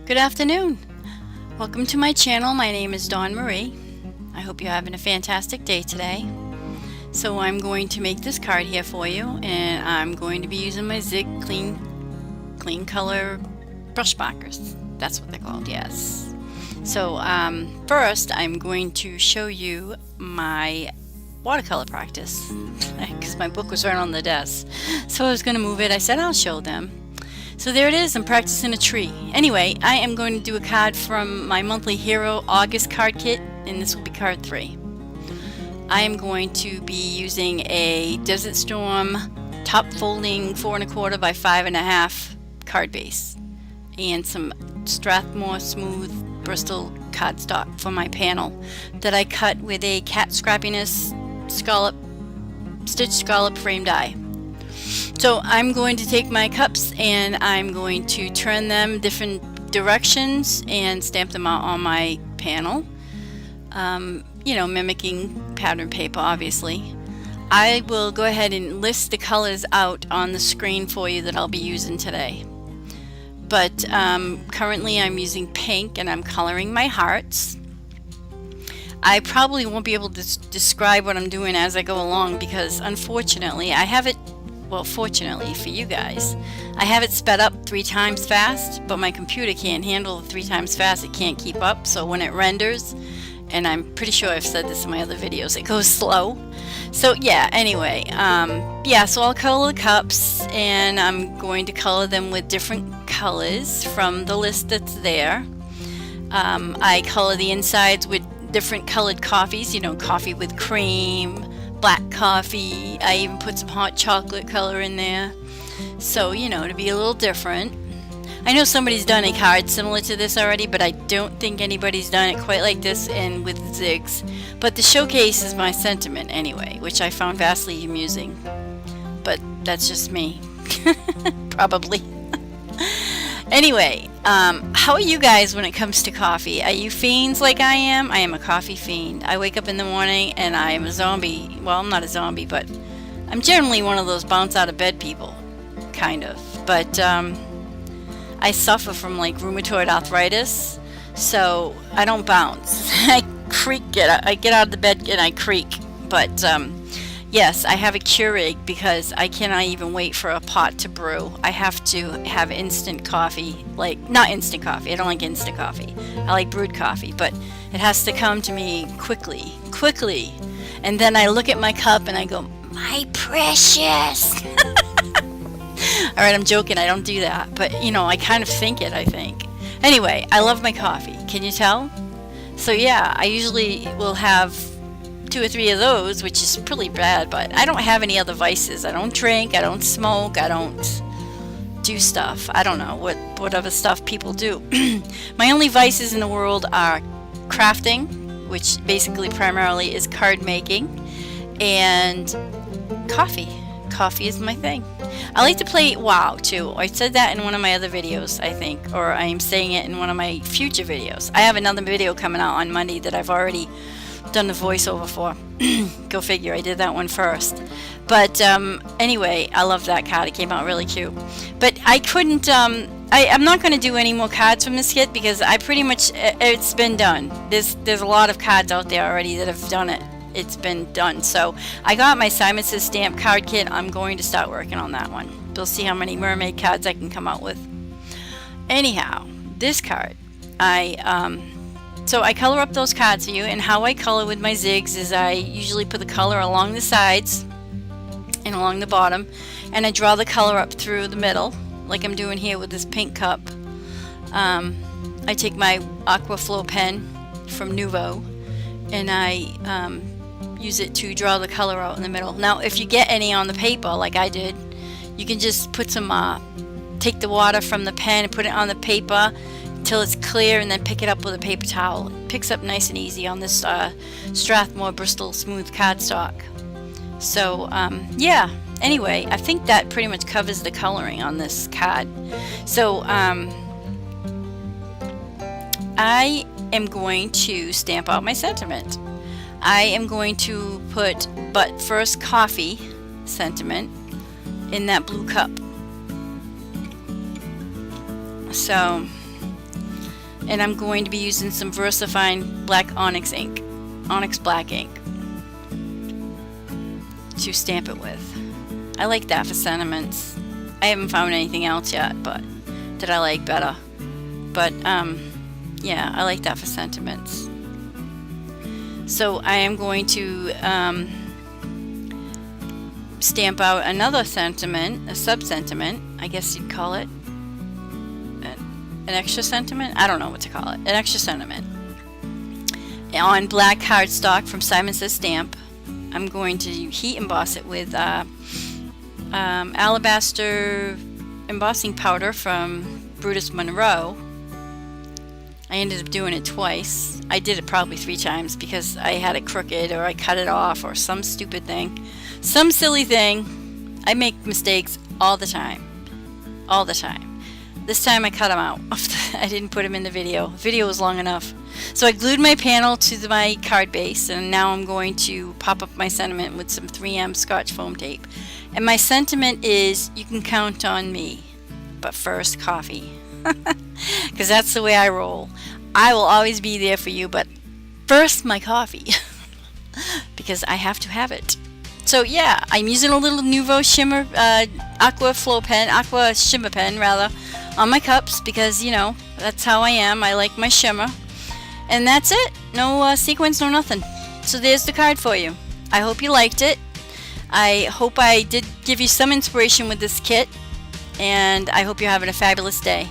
Good afternoon. Welcome to my channel. My name is Dawn Marie. I hope you're having a fantastic day today. So I'm going to make this card here for you, and I'm going to be using my ZIG Clean color brush markers. That's what they're called, yes. So first I'm going to show you my watercolor practice because my book was right on the desk. So I was going to move it. I said I'll show them. So there it is, I'm practicing a tree. Anyway, I am going to do a card from my monthly Hero August card kit, and this will be card 3. I am going to be using a Desert Storm top folding 4 1/4 by 5 1/2 card base and some Strathmore smooth Bristol cardstock for my panel that I cut with a cat Scrappiness stitch scallop frame die. So I'm going to take my cups and I'm going to turn them different directions and stamp them out on my panel, you know, mimicking pattern paper obviously. I will go ahead and list the colors out on the screen for you that I'll be using today. But currently I'm using pink and I'm coloring my hearts. I probably won't be able to describe what I'm doing as I go along because unfortunately I have it, well, fortunately for you guys, I have it sped up 3 times fast, but my computer can't handle the 3 times fast. It can't keep up, so when it renders, and I'm pretty sure I've said this in my other videos, it goes slow. So yeah, anyway, yeah, so I'll color the cups, and I'm going to color them with different colors from the list that's there. I color the insides with different colored coffees, you know, coffee with cream, black coffee. I even put some hot chocolate color in there, so you know, to be a little different. I know somebody's done a card similar to this already, but I don't think anybody's done it quite like this and with zigs. But the showcase is my sentiment anyway, which I found vastly amusing, but that's just me. Probably. Anyway, how are you guys when it comes to coffee? Are you fiends like I am? I am a coffee fiend. I wake up in the morning and I am a zombie. Well, I'm not a zombie, but I'm generally one of those bounce out of bed people, kind of. But I suffer from like rheumatoid arthritis, so I don't bounce. I creak. I get out of the bed and I creak. But yes, I have a Keurig because I cannot even wait for a pot to brew. I have to have instant coffee. Like, not instant coffee. I don't like instant coffee. I like brewed coffee, but it has to come to me quickly. And then I look at my cup and I go, my precious. Alright, I'm joking. I don't do that. But, you know, I kind of think it, I think. Anyway, I love my coffee. Can you tell? So, yeah, I usually will have 2 or 3 of those, which is pretty bad, but I don't have any other vices. I don't drink, I don't smoke, I don't do stuff. I don't know what other stuff people do. My only vices in the world are crafting, which basically primarily is card making, and coffee. Coffee is my thing. I like to play WoW too. I said that in one of my other videos, I think, or I am saying it in one of my future videos. I have another video coming out on Monday that I've already done the voiceover for. Go figure, I did that one first. But anyway, I love that card. It came out really cute. But I couldn't, I'm not going to do any more cards from this kit because I pretty much, it's been done. There's a lot of cards out there already that have done it. It's been done. So I got my Simon Says Stamp card kit. I'm going to start working on that one. We'll see how many mermaid cards I can come out with. Anyhow, this card, so I color up those cards for you, and how I color with my zigs is I usually put the color along the sides and along the bottom, and I draw the color up through the middle, like I'm doing here with this pink cup. I take my Aqua Flow pen from Nuvo, and I use it to draw the color out in the middle. Now, if you get any on the paper, like I did, you can just put some, take the water from the pen and put it on the paper till it's clear, and then pick it up with a paper towel. It picks up nice and easy on this Strathmore Bristol smooth cardstock. So yeah, anyway, I think that pretty much covers the coloring on this card. So I am going to stamp out my sentiment. I am going to put But First Coffee sentiment in that blue cup. So And I'm going to be using some VersaFine black Onyx ink, Onyx black ink, to stamp it with. I like that for sentiments. I haven't found anything else yet, but that I like better. But yeah, I like that for sentiments. So I am going to stamp out another sentiment, a sub-sentiment, I guess you'd call it. An extra sentiment? I don't know what to call it. An extra sentiment. On black cardstock from Simon Says Stamp. I'm going to heat emboss it with Alabaster embossing powder from Brutus Monroe. I ended up doing it twice. I did it probably 3 times because I had it crooked or I cut it off or some stupid thing. Some silly thing. I make mistakes all the time. All the time. This time I cut them out. I didn't put them in the video. The video was long enough. So I glued my panel to my card base, and now I'm going to pop up my sentiment with some 3M Scotch foam tape. And my sentiment is, you can count on me, but first coffee. Because that's the way I roll. I will always be there for you, but first my coffee. Because I have to have it. So yeah, I'm using a little Nuvo Shimmer Aqua flow pen, Aqua Shimmer pen rather, on my cups because, you know, that's how I am. I like my shimmer. And that's it. No sequins, no nothing. So there's the card for you. I hope you liked it. I hope I did give you some inspiration with this kit. And I hope you're having a fabulous day.